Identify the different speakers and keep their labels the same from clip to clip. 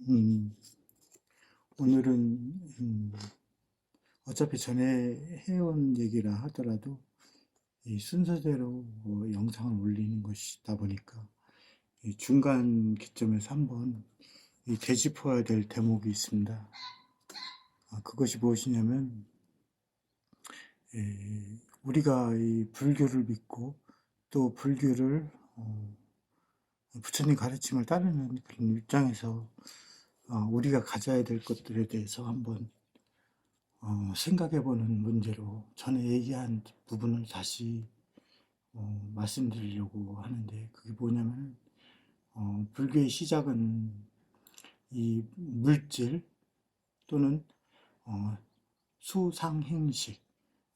Speaker 1: 음, 오늘은 어차피 전에 해온 얘기라 하더라도 이 순서대로 영상을 올리는 것이다 보니까 이 중간 기점에서 한번 되짚어야 될 대목이 있습니다. 그것이 무엇이냐면 우리가 이 불교를 믿고 또 불교를 부처님 가르침을 따르는 그런 입장에서 우리가 가져야 될 것들에 대해서 한번 생각해보는 문제로 전에 얘기한 부분을 다시 말씀드리려고 하는데, 그게 뭐냐면 불교의 시작은 이 물질 또는 수상행식,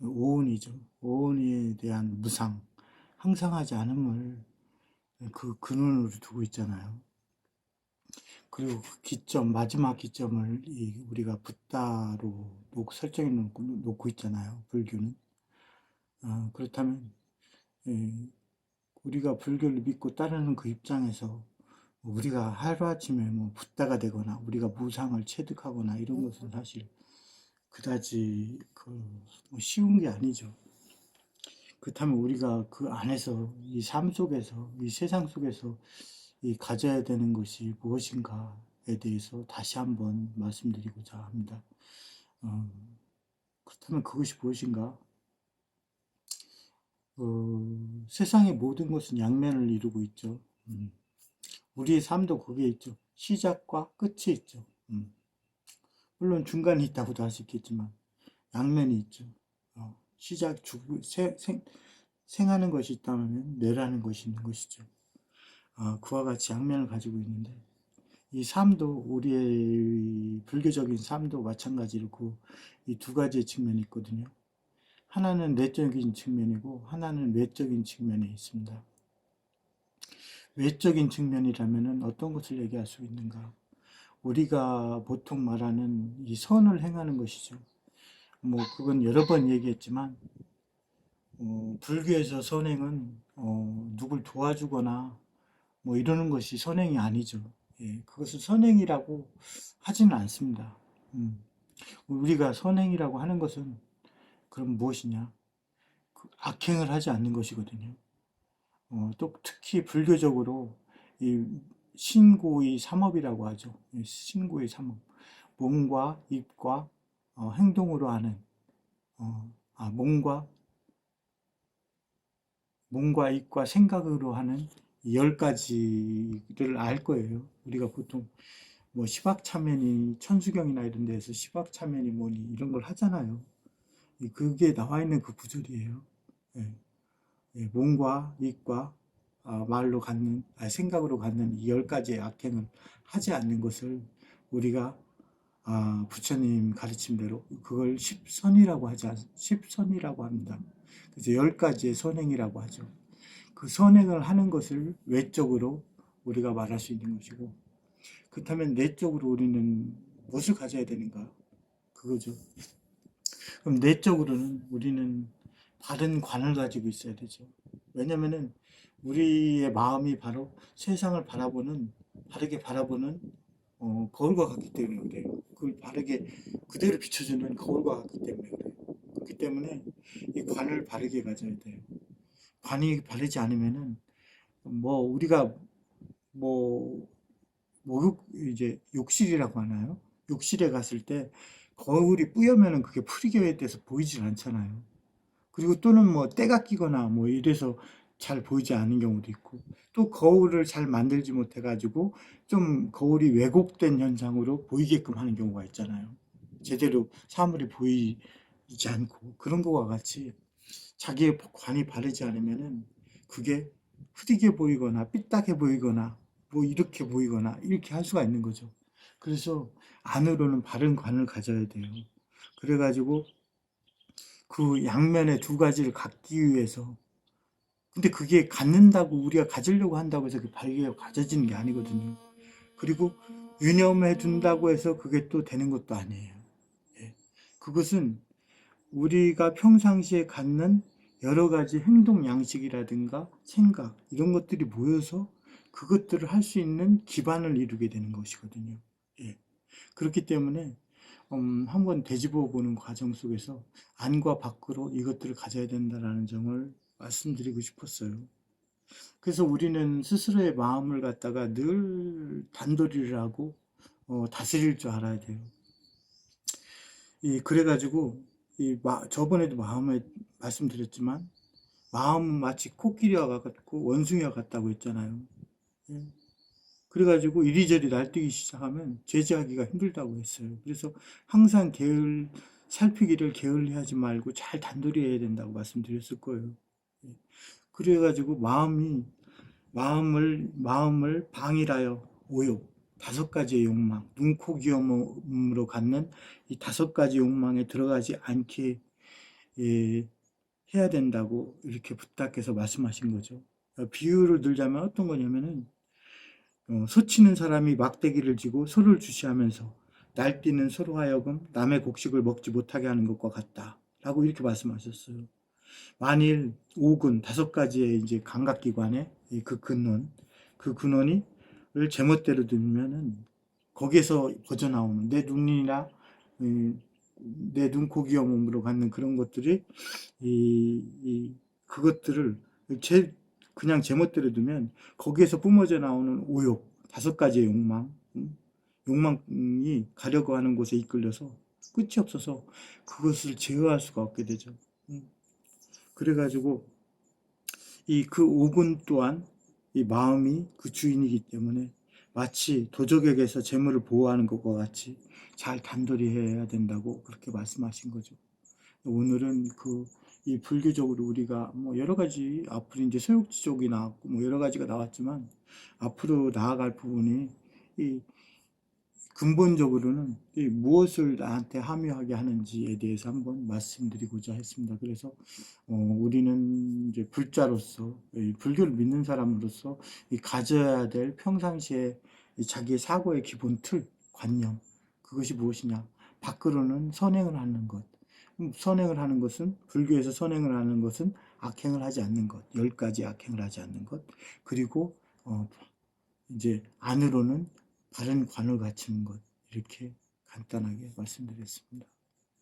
Speaker 1: 오온이죠. 오온에 대한 무상, 항상하지 않음을 그 근원으로 두고 있잖아요. 그리고 그 기점, 마지막 기점을 우리가 붓다로 설정해 놓고 있잖아요. 불교는. 그렇다면 우리가 불교를 믿고 따르는 그 입장에서 우리가 하루아침에 뭐 붓다가 되거나 우리가 무상을 체득하거나 이런 것은 사실 그다지 뭐 쉬운 게 아니죠. 그렇다면 우리가 그 안에서 이 삶 속에서 이 세상 속에서 이 가져야 되는 것이 무엇인가에 대해서 다시 한번 말씀드리고자 합니다. 어, 그렇다면 그것이 무엇인가? 세상의 모든 것은 양면을 이루고 있죠. 우리의 삶도 거기에 있죠. 시작과 끝이 있죠. 물론 중간이 있다고도 할 수 있겠지만 양면이 있죠. 시작, 생하는 것이 있다면 뇌라는 것이 있는 것이죠. 그와 같이 양면을 가지고 있는데 이 삶도 우리의 불교적인 삶도 마찬가지로 이 두 가지의 측면이 있거든요. 하나는 내적인 측면이고 하나는 외적인 측면이 있습니다. 외적인 측면이라면 어떤 것을 얘기할 수 있는가? 우리가 보통 말하는 이 선을 행하는 것이죠. 뭐 그건 여러 번 얘기했지만 불교에서 선행은 누굴 도와주거나 뭐 이러는 것이 선행이 아니죠. 예, 그것을 선행이라고 하지는 않습니다. 우리가 선행이라고 하는 것은 그럼 무엇이냐? 악행을 하지 않는 것이거든요. 또 특히 불교적으로 이 신고의 삼업이라고 하죠. 신고의 삼업. 몸과 입과 행동으로 하는 몸과 입과 생각으로 하는 10가지를 알 거예요. 우리가 보통 뭐 시박참여니 천수경이나 이런 데에서 시박참여니 뭐니 이런 걸 하잖아요. 그게 나와 있는 그 구절이에요. 예, 몸과 입과 말로 갖는 생각으로 갖는 이 10가지의 악행을 하지 않는 것을 우리가 부처님 가르침대로 그걸 십선이라고 합니다. 그래서 10가지의 선행이라고 하죠. 그 선행을 하는 것을 외적으로 우리가 말할 수 있는 것이고, 그렇다면 내적으로 우리는 무엇을 가져야 되는가? 그거죠. 그럼 내적으로는 우리는 바른 관을 가지고 있어야 되죠. 왜냐면은 우리의 마음이 바로 세상을 바르게 바라보는 거울과 같기 때문에 그래요. 그걸 바르게 그대로 비춰주는 거울과 같기 때문에 그래요. 그렇기 때문에 이 관을 바르게 가져야 돼요. 관이 바르지 않으면은 뭐 우리가 뭐 이제 욕실이라고 하나요? 욕실에 갔을 때 거울이 뿌여면은 그게 프리게 돼서 보이질 않잖아요. 그리고 또는 뭐 때가 끼거나 뭐 이래서 잘 보이지 않는 경우도 있고, 또 거울을 잘 만들지 못해 가지고 좀 거울이 왜곡된 현상으로 보이게끔 하는 경우가 있잖아요. 제대로 사물이 보이지 않고. 그런 것과 같이 자기의 관이 바르지 않으면은 그게 흐리게 보이거나 삐딱해 보이거나 뭐 이렇게 보이거나 이렇게 할 수가 있는 거죠. 그래서 안으로는 바른 관을 가져야 돼요. 그래가지고 그 양면의 두 가지를 갖기 위해서, 근데 그게 갖는다고 우리가 가지려고 한다고 해서 그 발기가 가져지는 게 아니거든요. 그리고 유념해 둔다고 해서 그게 또 되는 것도 아니에요. 예. 그것은 우리가 평상시에 갖는 여러 가지 행동 양식이라든가 생각 이런 것들이 모여서 그것들을 할 수 있는 기반을 이루게 되는 것이거든요. 예. 그렇기 때문에 한번 되짚어 보는 과정 속에서 안과 밖으로 이것들을 가져야 된다라는 점을 말씀드리고 싶었어요. 그래서 우리는 스스로의 마음을 갖다가 늘 단도리를 하고 다스릴 줄 알아야 돼요. 그래가지고 저번에도 마음에 말씀드렸지만 마음은 마치 코끼리와 같고 원숭이와 같다고 했잖아요. 예. 그래가지고 이리저리 날뛰기 시작하면 제지하기가 힘들다고 했어요. 그래서 항상 살피기를 게을리하지 말고 잘 단도리해야 된다고 말씀드렸을 거예요. 예. 그래가지고 마음을 방일하여 오욕, 5가지의 욕망, 눈, 코, 귀, 몸으로 갖는 이 5가지 욕망에 들어가지 않게 예, 해야 된다고 이렇게 부탁해서 말씀하신 거죠. 비유를 들자면 어떤 거냐면은 소치는 사람이 막대기를 쥐고 소를 주시하면서 날뛰는 소로 하여금 남의 곡식을 먹지 못하게 하는 것과 같다. 라고 이렇게 말씀하셨어요. 만일 옥은 5가지의 이제 감각기관에 그 근원이 제멋대로 두면은 거기에서 벗어나오는 내 눈이나 내 눈, 코, 귀, 몸으로 갖는 그런 것들이 그것들을 그냥 제멋대로 두면 거기에서 뿜어져 나오는 오욕, 5가지의 욕망이 가려고 하는 곳에 이끌려서 끝이 없어서 그것을 제어할 수가 없게 되죠. 그래가지고 그 옥은 또한 이 마음이 그 주인이기 때문에 마치 도적에게서 재물을 보호하는 것과 같이 잘 단돌이 해야 된다고 그렇게 말씀하신 거죠. 오늘은 이 불교적으로 우리가 뭐 여러 가지 앞으로 이제 소욕지족이 나왔고 뭐 여러 가지가 나왔지만 앞으로 나아갈 부분이 이 근본적으로는 이 무엇을 나한테 함유하게 하는지에 대해서 한번 말씀드리고자 했습니다. 그래서 우리는 이제 불자로서 이 불교를 믿는 사람으로서 이 가져야 될 평상시에 자기의 사고의 기본 틀, 관념 그것이 무엇이냐? 밖으로는 선행을 하는 것. 선행을 하는 것은 불교에서 선행을 하는 것은 악행을 하지 않는 것, 10가지 악행을 하지 않는 것. 그리고 이제 안으로는 바른 관을 갖추는 것. 이렇게 간단하게 말씀드렸습니다.